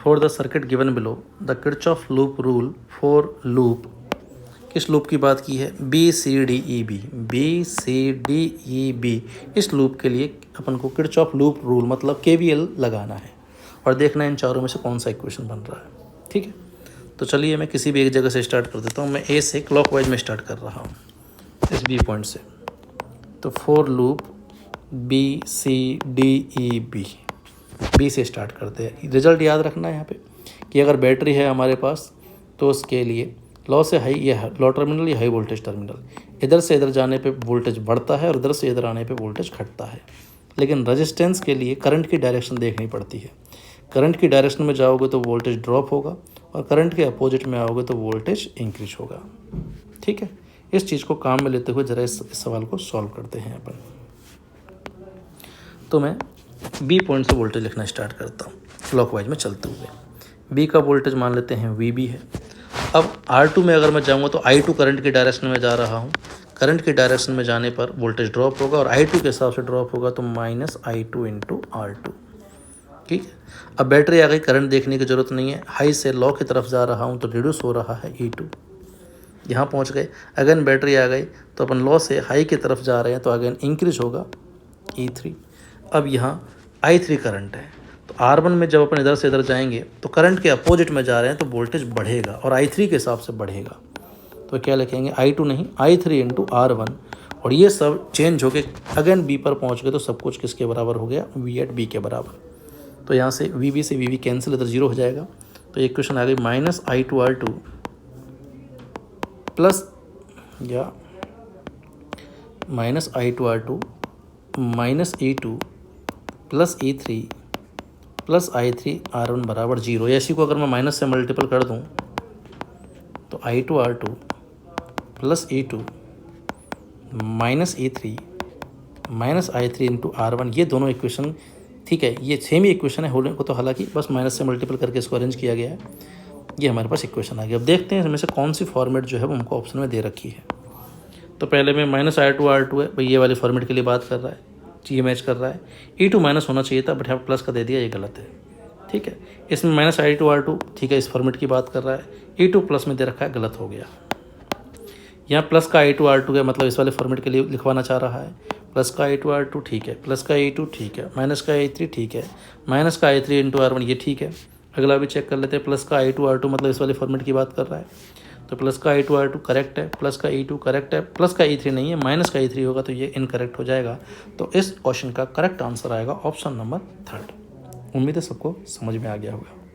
For the circuit given below the Kirchhoff loop rule for loop, किस loop की बात की है, BCDEB, इस लूप के लिए अपन को किरचॉफ लूप रूल मतलब KVL लगाना है और देखना है इन चारों में से कौन सा इक्वेशन बन रहा है। ठीक है, तो चलिए मैं किसी भी एक जगह से स्टार्ट कर देता हूँ। मैं A से क्लॉकवाइज में स्टार्ट कर रहा हूँ, इस B पॉइंट से। तो फॉर लूप BCDEB, B से स्टार्ट करते हैं। रिजल्ट याद रखना है यहाँ पे कि अगर बैटरी है हमारे पास तो उसके लिए लो से हाई, ये लो टर्मिनल, ये हाई वोल्टेज टर्मिनल, इधर से इधर जाने पे वोल्टेज बढ़ता है और इधर से इधर आने पे वोल्टेज घटता है। लेकिन रेजिस्टेंस के लिए करंट की डायरेक्शन देखनी पड़ती है। करंट की डायरेक्शन में जाओगे तो वोल्टेज ड्रॉप होगा और करंट के अपोजिट में आओगे तो वोल्टेज इंक्रीज होगा। ठीक है, इस चीज़ को काम में लेते हुए ज़रा इस सवाल को सॉल्व करते हैं अपन। तो मैं B पॉइंट से वोल्टेज लिखना स्टार्ट करता हूँ क्लॉकवाइज में चलते हुए। B का वोल्टेज मान लेते हैं VB है। अब R2 में अगर मैं जाऊँगा तो I2 करंट की डायरेक्शन में जा रहा हूँ। करंट की डायरेक्शन में जाने पर वोल्टेज ड्रॉप होगा और I2 के हिसाब से ड्रॉप होगा तो -I2 × R2। ठीक है, अब बैटरी आ गई, करंट देखने की ज़रूरत नहीं है। हाई से लो की तरफ जा रहा हूँ तो रिड्यूस हो रहा है E2, यहाँ पहुँच गए। अगेन बैटरी आ गई तो अपन लो से हाई की तरफ जा रहे हैं तो अगेन इंक्रीज होगा E3। अब यहाँ I3 करंट है तो R1 में जब अपन इधर से इधर जाएंगे तो करंट के अपोजिट में जा रहे हैं तो वोल्टेज बढ़ेगा और I3 के हिसाब से बढ़ेगा। तो क्या लिखेंगे, I2 नहीं I3 × R1, और ये सब चेंज होके अगेन B पर पहुंच गए तो सब कुछ किसके बराबर हो गया, V@B के बराबर। तो यहाँ से VB से VB कैंसिल, इधर 0 हो जाएगा। तो इक्वेशन आ गई -I2R2 प्लस या -I2R2 -E2 plus E3 plus I3 R1 बराबर 0। ऐसी को अगर मैं माइनस से मल्टीपल कर दूं तो I2R2 plus E2 minus E3 minus I3 × R1, ये दोनों इक्वेशन, ठीक है, ये सेम ही इक्वेशन है होने को, तो हालांकि बस माइनस से मल्टीपल करके इसको अरेंज किया गया है। ये हमारे पास इक्वेशन आ गया। अब देखते हैं इसमें से कौन सी फॉर्मेट जो है वो हमको ऑप्शन में दे रखी है। तो पहले में -I2R2 है भाई, ये वाले फॉर्मेट के लिए बात कर रहा है, ये मैच कर रहा है। E2 माइनस होना चाहिए था बट यहाँ प्लस का दे दिया, ये गलत है। ठीक है, इसमें -I2R2, ठीक है, इस फॉर्मेट की बात कर रहा है। E2 प्लस में दे रखा है, गलत हो गया। यहाँ प्लस का I2R2 है मतलब इस वाले फॉर्मेट के लिए लिखवाना चाह रहा है। प्लस का I2R2 ठीक है, प्लस का E2 ठीक है, माइनस का I3 ठीक है, माइनस का I3 × R1 ये ठीक है। अगला भी चेक कर लेते हैं, प्लस का I2R2 मतलब इस वाले फॉर्मेट की बात कर रहा है तो प्लस का I2R2 करेक्ट है, प्लस का E2 करेक्ट है, प्लस का E3 नहीं है, माइनस का E3 होगा तो ये इनकरेक्ट हो जाएगा। तो इस क्वेश्चन का करेक्ट आंसर आएगा ऑप्शन नंबर 3। उम्मीद है सबको समझ में आ गया होगा।